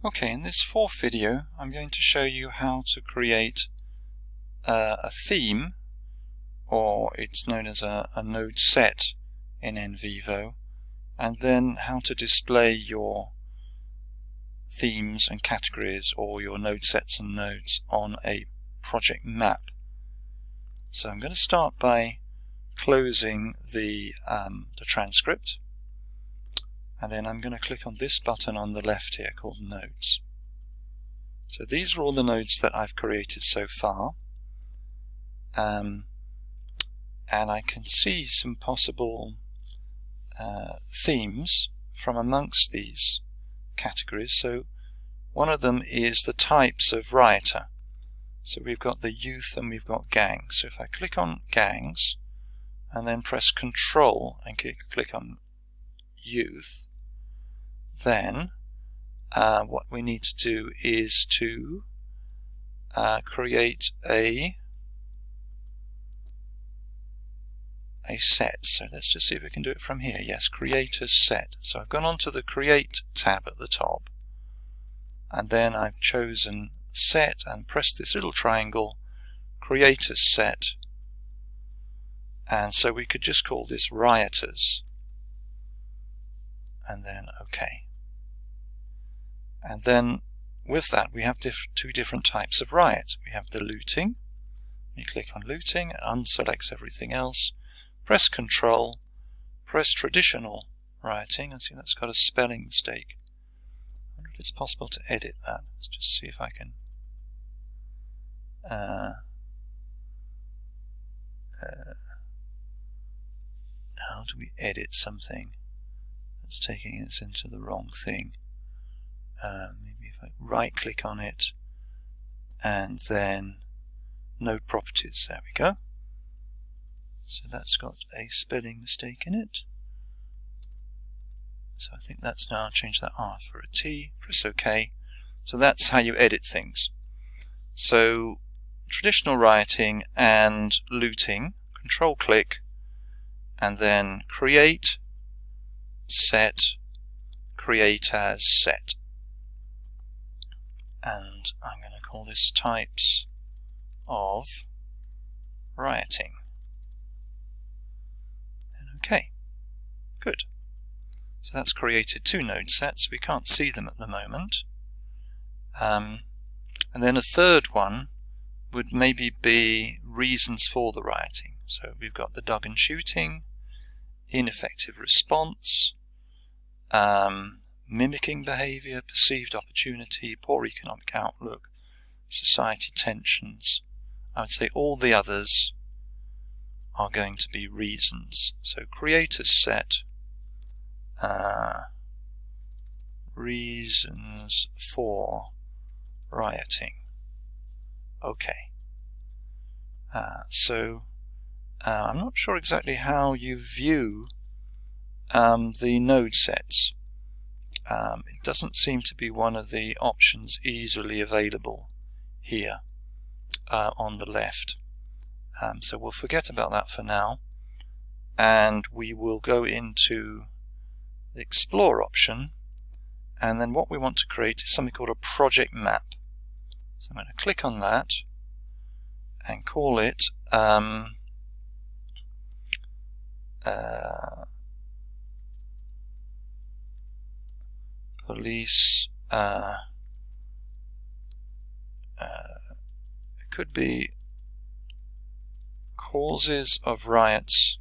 Okay, in this fourth video I'm going to show you how to create a theme, or it's known as a node set in NVivo, and then how to display your themes and categories or your node sets and nodes on a project map. So I'm going to start by closing the transcript, and then I'm going to click on this button on the left here called Nodes. So these are all the nodes that I've created so far, and I can see some possible themes from amongst these categories. So one of them is the types of rioter. So we've got the youth and we've got gangs. So if I click on gangs and then press Control and click on youth, then what we need to do is to create a set. So let's just see if we can do it from here. Yes, create a set. So I've gone onto the Create tab at the top, and then I've chosen Set and pressed this little triangle, Create a Set, and so we could just call this Rioters, and then OK. And then with that we have two different types of riot. We have the looting. You click on looting, unselects everything else, press Control, press traditional rioting, and see that's got a spelling mistake. I wonder if it's possible to edit that. Let's just see if I can how do we edit something that's taking us into the wrong thing? Maybe if I right click on it and then node properties, there we go. So that's got a spelling mistake in it. So I think that's now changed that R for a T, press OK. So that's how you edit things. So traditional rioting and looting, Control click and then create, set, create as set. And I'm going to call this types of rioting. And OK, good. So that's created two node sets. We can't see them at the moment. And then a third one would maybe be reasons for the rioting. So we've got the dog and shooting, ineffective response, mimicking behavior, perceived opportunity, poor economic outlook, society tensions. I would say all the others are going to be reasons. So create a set, reasons for rioting. Okay. So I'm not sure exactly how you view the node sets. It doesn't seem to be one of the options easily available here on the left. So we'll forget about that for now, and we will go into the Explore option, and then what we want to create is something called a project map. So I'm going to click on that and call it police. It could be causes of riots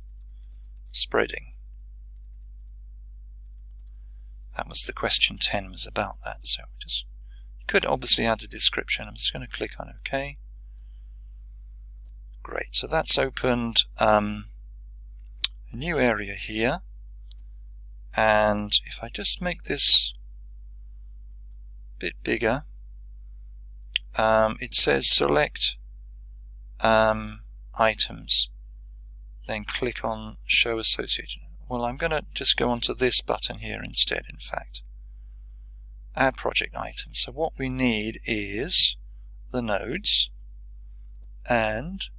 spreading. That was the question 10 was about that. So just could obviously add a description. I'm just going to click on OK. Great. So that's opened a new area here. And if I just make this a bit bigger, it says select items, then click on show associated. Well, I'm going to just go onto this button here instead, in fact. Add project items. So what we need is the nodes and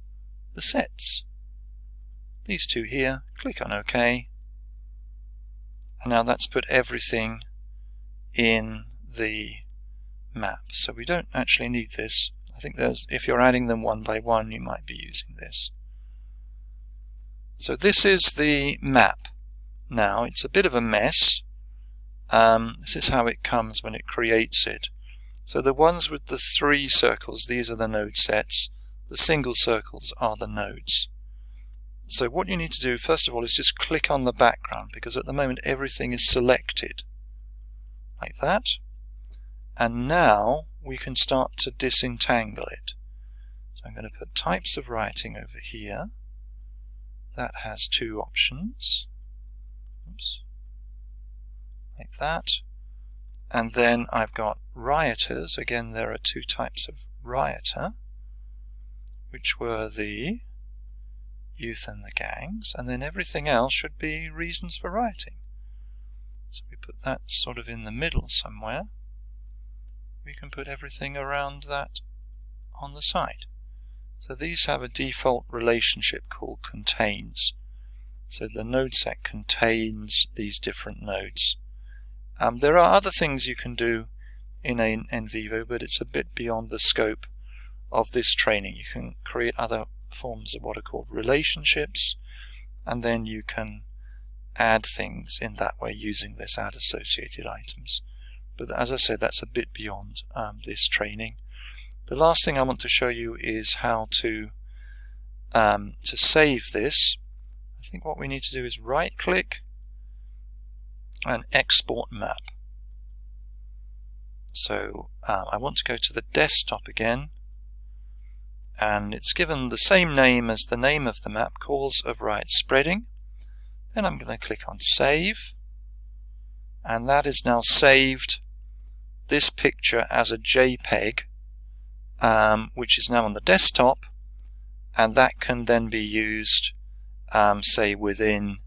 the sets. These two here, click on OK. And now that's put everything in the map. So we don't actually need this. I think if you're adding them one by one, you might be using this. So this is the map. Now it's a bit of a mess. This is how it comes when it creates it. So the ones with the 3 circles, these are the node sets. The single circles are the nodes. So what you need to do first of all is just click on the background, because at the moment everything is selected like that. And now we can start to disentangle it. So I'm going to put types of writing over here. That has 2 options. Oops. Like that. And then I've got rioters. Again, there are 2 types of rioter, which were the youth and the gangs, and then everything else should be reasons for rioting. So we put that sort of in the middle somewhere. We can put everything around that on the side. So these have a default relationship called contains. So the node set contains these different nodes. There are other things you can do in NVivo, but it's a bit beyond the scope of this training. You can create other forms of what are called relationships, and then you can add things in that way using this add associated items. But as I said, that's a bit beyond this training. The last thing I want to show you is how to save this. I think what we need to do is right click and export map. So I want to go to the desktop again, and it's given the same name as the name of the map, cause of riot spreading. Then I'm going to click on save, and that is now saved this picture as a JPEG, which is now on the desktop, and that can then be used say within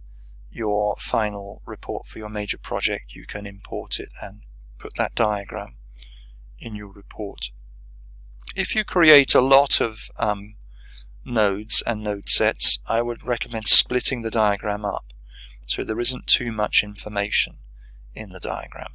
your final report for your major project. You can import it and put that diagram in your report. If you create a lot of nodes and node sets, I would recommend splitting the diagram up so there isn't too much information in the diagram.